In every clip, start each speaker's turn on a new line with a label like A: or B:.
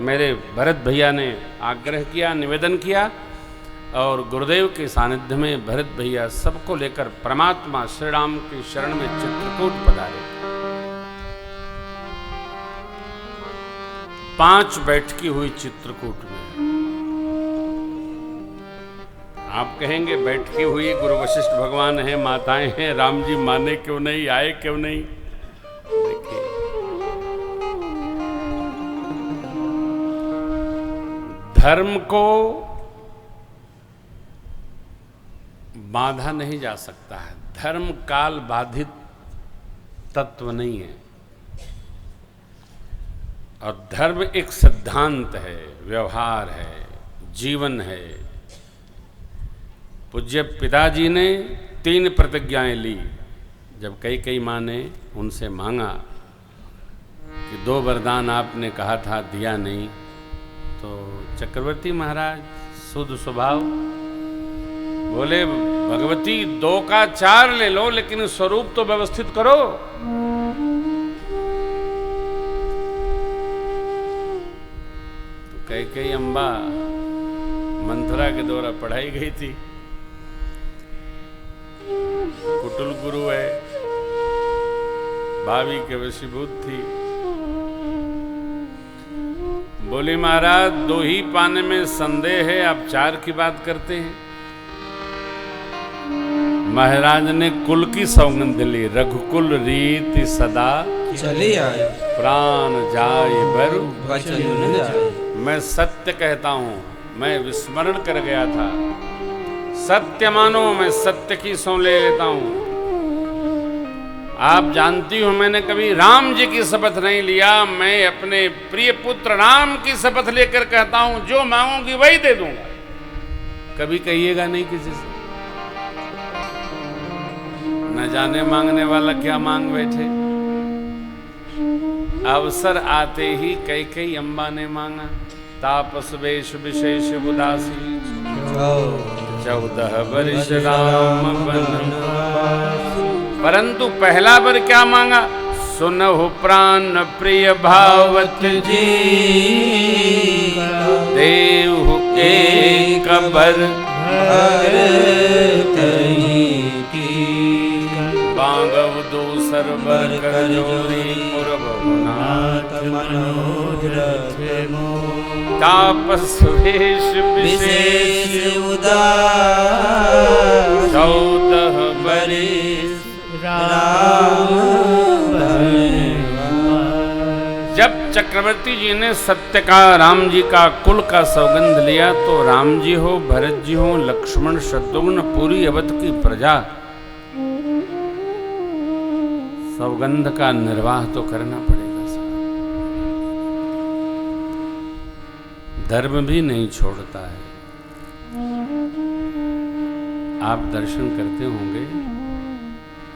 A: मेरे भरत भैया ने आग्रह किया, निवेदन किया और गुरुदेव के सानिध्य में भरत भैया सबको लेकर परमात्मा श्री राम के शरण में चित्रकूट पधारे। 5 बैठकी हुई चित्रकूट में। आप कहेंगे बैठकी हुई, गुरु वशिष्ठ भगवान हैं, माताएं हैं, राम जी माने क्यों नहीं, आए क्यों नहीं? देखिए, धर्म को बांधा नहीं जा सकता है। धर्म काल बाधित तत्व नहीं है और धर्म एक सिद्धांत है, व्यवहार है, जीवन है। पूज्य पिताजी ने 3 प्रतिज्ञाएं ली। जब कई माँ ने उनसे मांगा कि 2 वरदान आपने कहा था, दिया नहीं, तो चक्रवर्ती महाराज शुद्ध स्वभाव बोले, भगवती 2 का 4 ले लो, लेकिन स्वरूप तो व्यवस्थित करो। तो कई अम्बा मंथरा के द्वारा पढ़ाई गई थी, कुटुल गुरु है, भावी के वशीभूत थी। बोली महाराज 2 ही पाने में संदेह है, आप 4 की बात करते हैं। महाराज ने कुल की सौगंध ली, रघुकुल रीति सदा
B: चले आए,
A: प्राण जाए बर
B: वचन न जाए।
A: मैं सत्य कहता हूं, मैं विस्मरण कर गया था। सत्य मानो, मैं सत्य की सौं ले लेता हूं। आप जानती हो मैंने कभी राम जी की शपथ नहीं लिया, मैं अपने प्रिय पुत्र राम की शपथ लेकर कहता हूं, जो मांगूंगी वही दे दूंगा। कभी कहिएगा नहीं किसी से, न जाने मांगने वाला क्या मांग बैठे। अवसर आते ही कई अम्बा ने मांगा, तापस वेश विशेष उदासी, 14 वर्ष राम बनवास। परंतु पहला वर क्या मांगा, सुनहु प्राण प्रिय भावत जी, देहु एक बर बांगव 2 वर कजोरी, पुरभुनाथ मनोज रथे मोह। तापस वेश विशेष उदास, 14 वर्ष राम बनवास। जब चक्रवर्ती जी ने सत्य का, राम जी का, कुल का सौगंध लिया, तो राम जी हो, भरत जी हो, लक्ष्मण, शत्रुघ्न, पूरी अवध की प्रजा सौगंध का निर्वाह तो करना पड़ेगा साहब। धर्म भी नहीं छोड़ता है। आप दर्शन करते होंगे,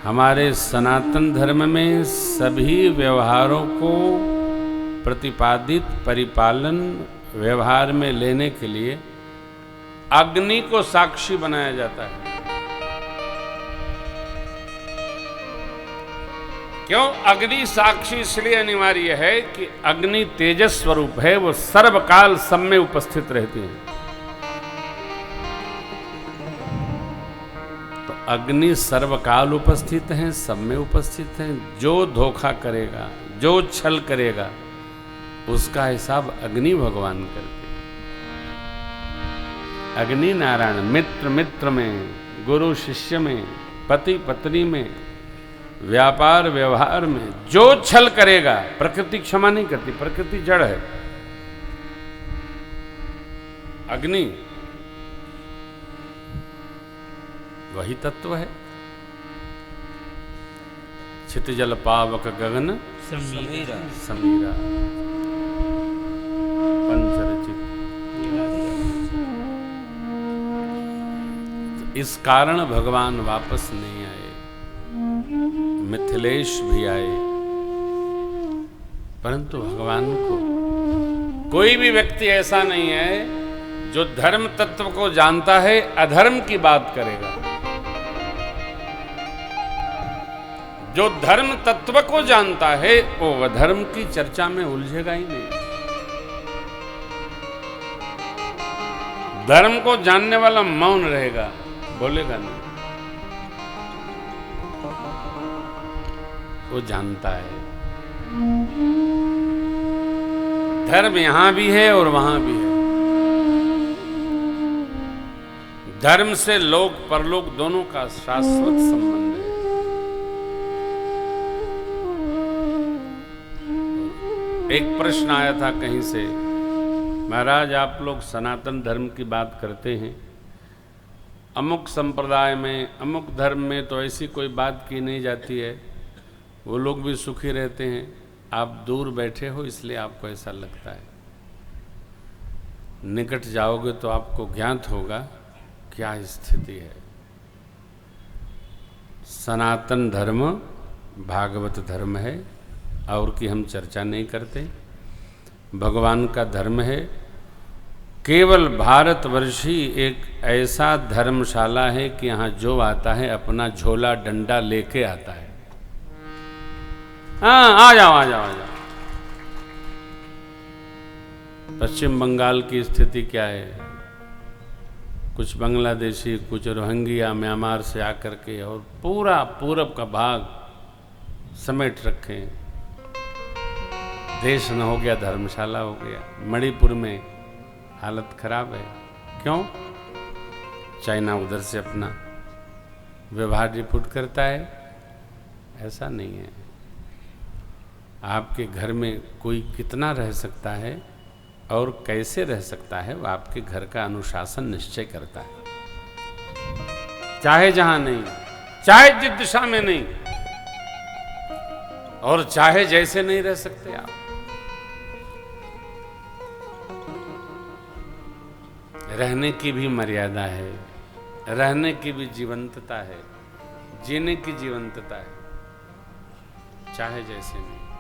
A: हमारे सनातन धर्म में सभी व्यवहारों को प्रतिपादित, परिपालन, व्यवहार में लेने के लिए अग्नि को साक्षी बनाया जाता है। क्यों अग्नि साक्षी इसलिए अनिवार्य है कि अग्नि तेजस स्वरूप है, वो सर्वकाल सब में उपस्थित रहती है। तो अग्नि सर्वकाल उपस्थित है, सब में उपस्थित है। जो धोखा करेगा, जो छल करेगा, उसका हिसाब अग्नि भगवान करते हैं। अग्नि नारायण मित्र मित्र में, गुरु शिष्य में, पति पत्नी में, व्यापार व्यवहार में जो छल करेगा, प्रकृति क्षमा नहीं करती, प्रकृति जड़ है। अग्नि वही तत्व है। छित जल पावक गगन
B: समीरा,
A: समीरा पंचरचित। इस कारण भगवान वापस नहीं आए। मिथिलेश भी आए, परंतु भगवान को कोई भी व्यक्ति ऐसा नहीं है जो धर्म तत्व को जानता है अधर्म की बात करेगा। जो धर्म तत्व को जानता है वो अधर्म की चर्चा में उलझेगा ही नहीं। धर्म को जानने वाला मौन रहेगा, बोलेगा नहीं। वो जानता है धर्म यहां भी है और वहां भी है। धर्म से लोक परलोक दोनों का शाश्वत संबंध है। एक प्रश्न आया था कहीं से, महाराज आप लोग सनातन धर्म की बात करते हैं, अमुक संप्रदाय में अमुक धर्म में तो ऐसी कोई बात की नहीं जाती है, वो लोग भी सुखी रहते हैं, आप दूर बैठे हो इसलिए आपको ऐसा लगता है। निकट जाओगे तो आपको ज्ञात होगा क्या स्थिति है। सनातन धर्म भागवत धर्म है और की हम चर्चा नहीं करते। भगवान का धर्म है। केवल भारतवर्ष ही एक ऐसा धर्मशाला है कि यहाँ जो आता है अपना झोला डंडा लेके आता है। हाँ, आ जाओ आ जाओ आ जाओ। पश्चिम बंगाल की स्थिति क्या है? कुछ बांग्लादेशी, कुछ रोहिंग्या म्यांमार से आकर के और पूरा पूरब का भाग समेट रखे। देश न हो गया, धर्मशाला हो गया। मणिपुर में हालत खराब है। क्यों? चाइना उधर से अपना व्यवहार रिपोर्ट करता है। ऐसा नहीं है। आपके घर में कोई कितना रह सकता है और कैसे रह सकता है, वो आपके घर का अनुशासन निश्चय करता है। चाहे जहां नहीं, चाहे जिस दिशा में नहीं, और चाहे जैसे नहीं रह सकते आप। रहने की भी मर्यादा है, रहने की भी जीवंतता है, जीने की जीवंतता है, चाहे जैसे नहीं।